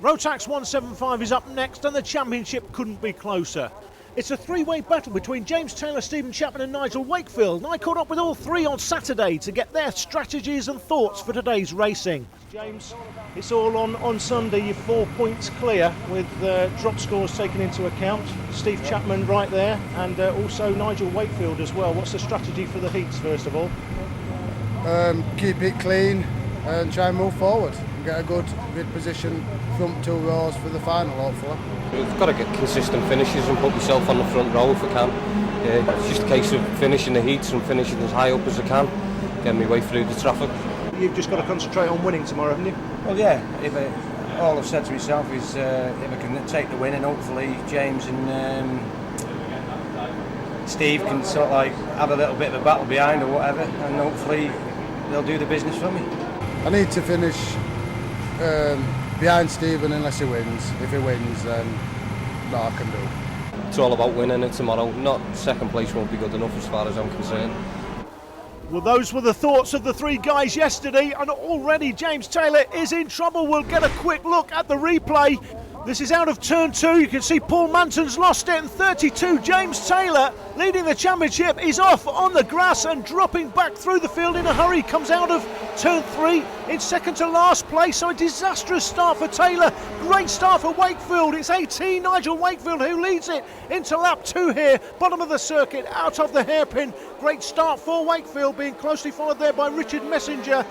Rotax 175 is up next, and the championship couldn't be closer. It's a three-way battle between James Taylor, Stephen Chapman and Nigel Wakefield, and I caught up with all three on Saturday to get their strategies and thoughts for today's racing. James, it's all on Sunday. You're 4 points clear with drop scores taken into account. Steve Chapman right there, and also Nigel Wakefield as well. What's the strategy for the heats, first of all? Keep it clean and try and move forward and get a good position front 2 rows for the final, hopefully. We've got to get consistent finishes and put myself on the front row if I can. It's just a case of finishing the heats and finishing as high up as I can, getting my way through the traffic. You've just got to concentrate on winning tomorrow, haven't you? Well, yeah. All I've said to myself is if I can take the win, and hopefully James and Steve can sort of like have a little bit of a battle behind or whatever, and hopefully they'll do the business for me. I need to finish behind Stephen unless he wins. If he wins, then no, I can do. It's all about winning it tomorrow. Not second place won't be good enough as far as I'm concerned. Well, those were the thoughts of the three guys yesterday, and already James Taylor is in trouble. We'll get a quick look at the replay. This is out of turn 2. You can see Paul Manton's lost it, and 32. James Taylor, leading the championship, is off on the grass and dropping back through the field in a hurry. Comes out of turn 3 in second to last place. So a disastrous start for Taylor. Great start for Wakefield. It's 18, Nigel Wakefield, who leads it into lap 2 here. Bottom of the circuit, out of the hairpin. Great start for Wakefield, being closely followed there by Richard Messenger.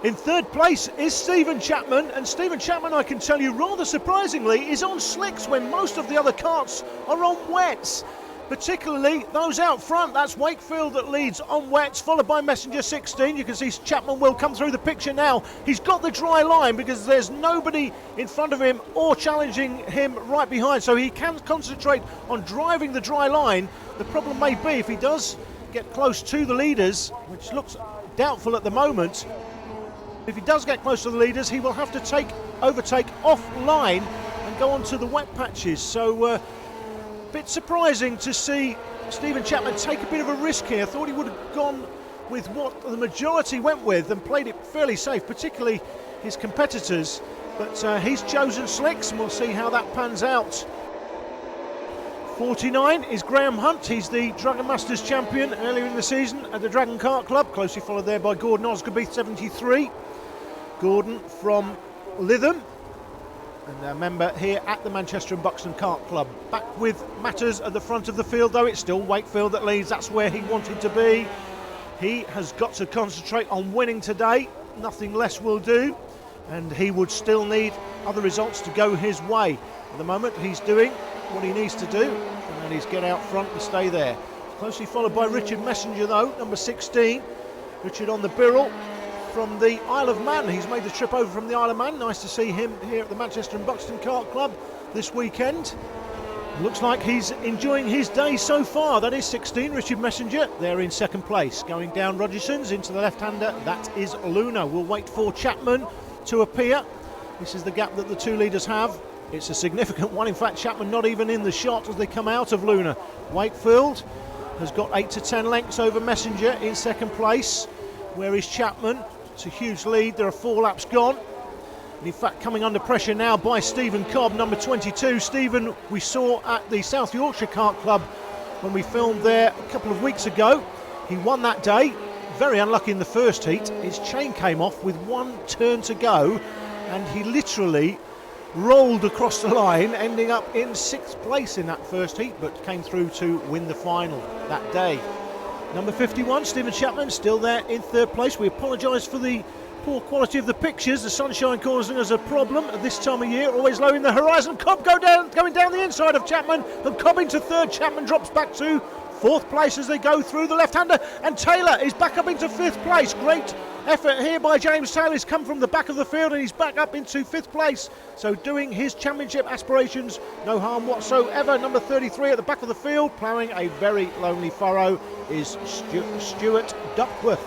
In third place is Stephen Chapman, and Stephen Chapman, I can tell you rather surprisingly, is on slicks when most of the other carts are on wets. Particularly those out front. That's Wakefield that leads on wets, followed by Messenger 16. You can see Chapman will come through the picture now. He's got the dry line because there's nobody in front of him or challenging him right behind, so he can concentrate on driving the dry line. The problem may be if he does get close to the leaders, which looks doubtful at the moment. If he does get close to the leaders, he will have to overtake offline and go on to the wet patches. So a bit surprising to see Stephen Chapman take a bit of a risk here. I thought he would have gone with what the majority went with and played it fairly safe, particularly his competitors. But he's chosen slicks, and we'll see how that pans out. 49 is Graham Hunt. He's the Dragon Masters champion earlier in the season at the Dragon Kart Club, closely followed there by Gordon Osgood, 73. Gordon from Lytham, and a member here at the Manchester and Buxton Kart Club. Back with matters at the front of the field, though. It's still Wakefield that leads. That's where he wanted to be. He has got to concentrate on winning today. Nothing less will do, and he would still need other results to go his way. At the moment, he's doing what he needs to do, and that is get out front and stay there. Closely followed by Richard Messenger, though, number 16. Richard on the Birrell from the Isle of Man. He's made the trip over from the Isle of Man. Nice to see him here at the Manchester and Buxton Kart Club this weekend. Looks like he's enjoying his day so far. That is 16, Richard Messenger. They're in second place. Going down Rogerson's into the left-hander, that is Luna. We'll wait for Chapman to appear. This is the gap that the two leaders have. It's a significant one. In fact, Chapman not even in the shot as they come out of Luna. Wakefield has got 8 to 10 lengths over Messenger in second place. Where is Chapman? It's a huge lead. There are 4 laps gone. And in fact, coming under pressure now by Stephen Cobb, number 22. Stephen, we saw at the South Yorkshire Kart Club when we filmed there a couple of weeks ago. He won that day. Very unlucky in the first heat. His chain came off with 1 turn to go, and he literally rolled across the line, ending up in 6th place in that first heat, but came through to win the final that day. Number 51, Stephen Chapman, still there in 3rd place. We apologise for the poor quality of the pictures. The sunshine causing us a problem at this time of year. Always low in the horizon. Cobb going down the inside of Chapman, and Cobb into 3rd. Chapman drops back to 4th place as they go through the left-hander, and Taylor is back up into 5th place. Great effort here by James Taylor. He's come from the back of the field and he's back up into 5th place, so doing his championship aspirations no harm whatsoever. Number 33 at the back of the field, ploughing a very lonely furrow, is Stuart Duckworth.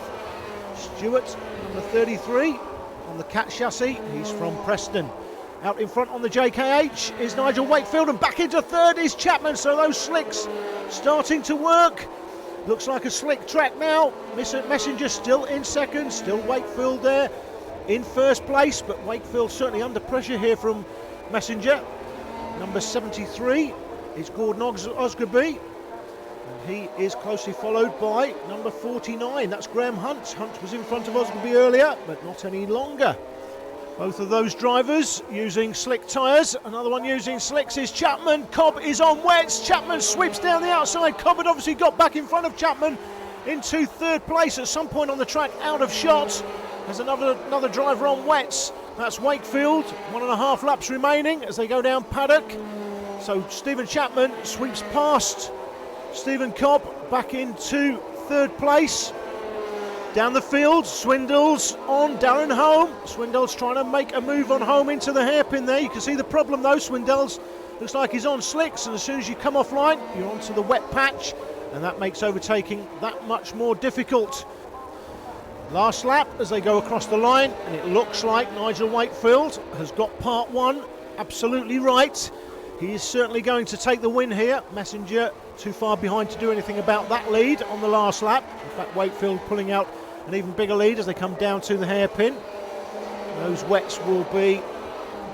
Stuart, number 33 on the Cat chassis. He's from Preston. Out in front on the JKH is Nigel Wakefield, and back into 3rd is Chapman. So those slicks starting to work. Looks like a slick track now. Messenger still in 2nd, still Wakefield there in 1st place, but Wakefield certainly under pressure here from Messenger. Number 73 is Gordon Osgoby. And he is closely followed by number 49. That's Graham Hunt. Hunt was in front of Osgoby earlier, but not any longer. Both of those drivers using slick tyres. Another one using slicks is Chapman. Cobb is on wets. Chapman sweeps down the outside. Cobb had obviously got back in front of Chapman into third place at some point on the track, out of shot. There's another driver on wets. That's Wakefield. 1.5 laps remaining as they go down paddock. So Stephen Chapman sweeps past Stephen Cobb back into third place. Down the field, Swindle's on Darren Home. Swindle's trying to make a move on Home into the hairpin there. You can see the problem though. Swindle's looks like he's on slicks, and as soon as you come offline, you're onto the wet patch, and that makes overtaking that much more difficult. Last lap as they go across the line, and it looks like Nigel Wakefield has got part one absolutely right. He is certainly going to take the win here. Messenger too far behind to do anything about that lead on the last lap. In fact, Wakefield pulling out an even bigger lead as they come down to the hairpin. Those wets will be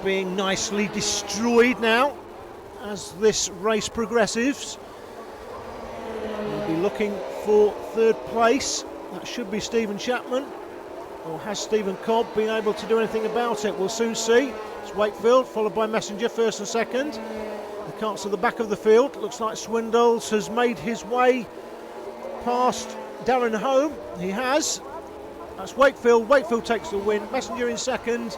being nicely destroyed now as this race progresses. We'll be looking for third place. That should be Stephen Chapman. Or has Stephen Cobb been able to do anything about it? We'll soon see. It's Wakefield followed by Messenger first and second. The carts at the back of the field. Looks like Swindles has made his way past Darren Home. He has. That's Wakefield. Wakefield takes the win. Messenger in second.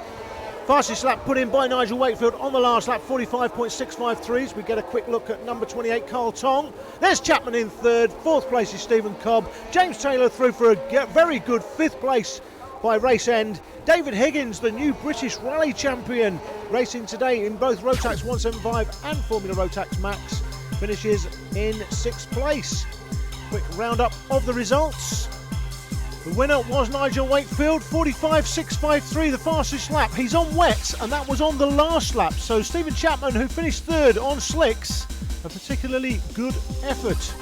Fastest lap put in by Nigel Wakefield on the last lap, 45.653. We get a quick look at number 28, Carl Tong. There's Chapman in third. Fourth place is Stephen Cobb. James Taylor through for a very good fifth place by race end. David Higgins, the new British Rally champion, racing today in both Rotax 175 and Formula Rotax Max, finishes in sixth place. Quick roundup of the results. The winner was Nigel Wakefield, 45.653, the fastest lap. He's on wets, and that was on the last lap. So Stephen Chapman, who finished third on slicks, a particularly good effort.